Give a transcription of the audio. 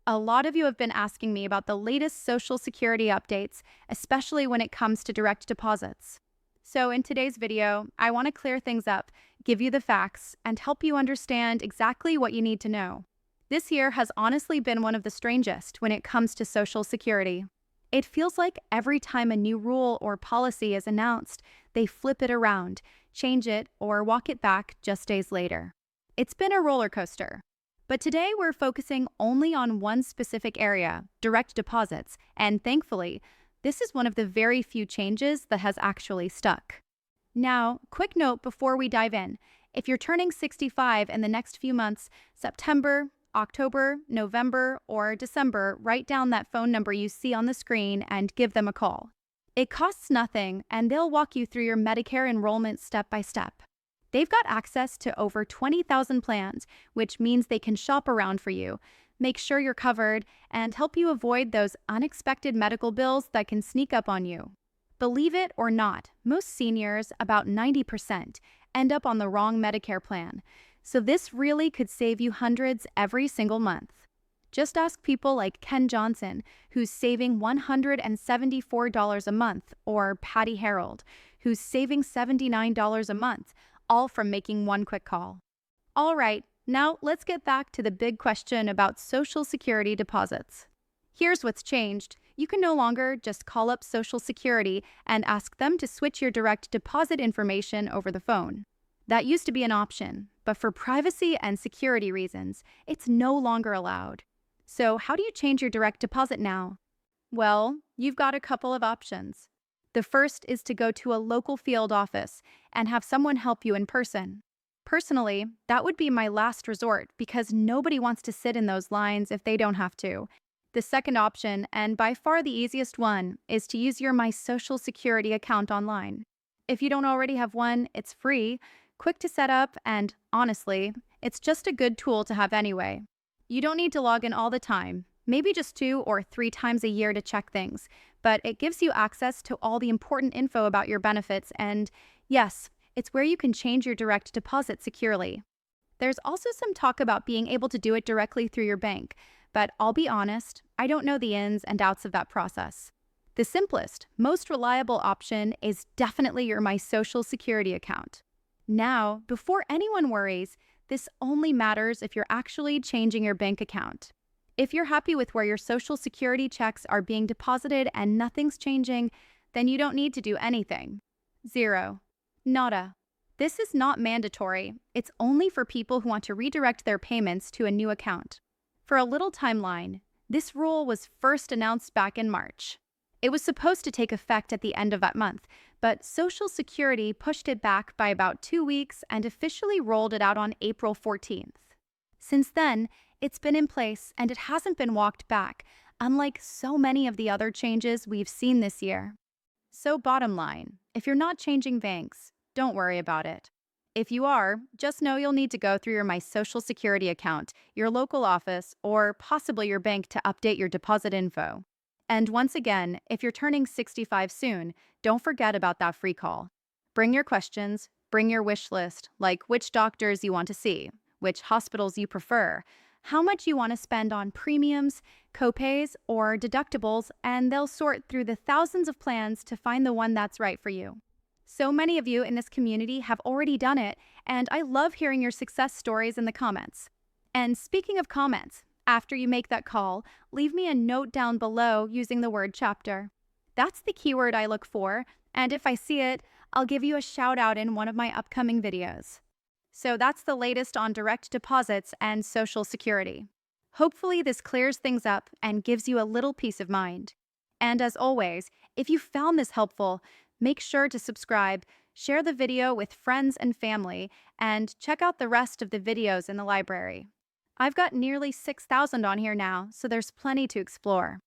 A lot of you have been asking me about the latest Social Security updates, especially when it comes to direct deposits. So in today's video, I want to clear things up, give you the facts, and help you understand exactly what you need to know. This year has honestly been one of the strangest when it comes to Social Security. It feels like every time a new rule or policy is announced, they flip it around, change it, or walk it back just days later. It's been a roller coaster. But today we're focusing only on one specific area, direct deposits, and thankfully, this is one of the very few changes that has actually stuck. Now, quick note before we dive in. If you're turning 65 in the next few months, September, October, November, or December, write down that phone number you see on the screen and give them a call. It costs nothing, and they'll walk you through your Medicare enrollment step by step. They've got access to over 20,000 plans, which means they can shop around for you, make sure you're covered, and help you avoid those unexpected medical bills that can sneak up on you. Believe it or not, most seniors, about 90%, end up on the wrong Medicare plan, so this really could save you hundreds every single month. Just ask people like Ken Johnson, who's saving $174 a month, or Patty Harold, who's saving $79 a month, all from making one quick call. All right, now let's get back to the big question about Social Security deposits. Here's what's changed. You can no longer just call up Social Security and ask them to switch your direct deposit information over the phone. That used to be an option, but for privacy and security reasons, it's no longer allowed. So how do you change your direct deposit now? Well, you've got a couple of options. The first is to go to a local field office and have someone help you in person. Personally, that would be my last resort because nobody wants to sit in those lines if they don't have to. The second option, and by far the easiest one, is to use your My Social Security account online. If you don't already have one, it's free, quick to set up, and honestly, it's just a good tool to have anyway. You don't need to log in all the time, maybe just 2 or 3 times a year to check things, but it gives you access to all the important info about your benefits and, yes, it's where you can change your direct deposit securely. There's also some talk about being able to do it directly through your bank, but I'll be honest, I don't know the ins and outs of that process. The simplest, most reliable option is definitely your My Social Security account. Now, before anyone worries, this only matters if you're actually changing your bank account. If you're happy with where your Social Security checks are being deposited and nothing's changing, then you don't need to do anything. Zero. Nada. This is not mandatory. It's only for people who want to redirect their payments to a new account. For a little timeline, this rule was first announced back in March. It was supposed to take effect at the end of that month, but Social Security pushed it back by about 2 weeks and officially rolled it out on April 14th. Since then, it's been in place and it hasn't been walked back, unlike so many of the other changes we've seen this year. So bottom line, if you're not changing banks, don't worry about it. If you are, just know you'll need to go through your My Social Security account, your local office, or possibly your bank to update your deposit info. And once again, if you're turning 65 soon, don't forget about that free call. Bring your questions, bring your wish list, like which doctors you want to see, which hospitals you prefer, how much you want to spend on premiums, copays, or deductibles, and they'll sort through the thousands of plans to find the one that's right for you. So many of you in this community have already done it, and I love hearing your success stories in the comments. And speaking of comments, after you make that call, leave me a note down below using the word chapter. That's the keyword I look for, and if I see it, I'll give you a shout out in one of my upcoming videos. So that's the latest on direct deposits and Social Security. Hopefully this clears things up and gives you a little peace of mind. And as always, if you found this helpful, make sure to subscribe, share the video with friends and family, and check out the rest of the videos in the library. I've got nearly 6,000 on here now, so there's plenty to explore.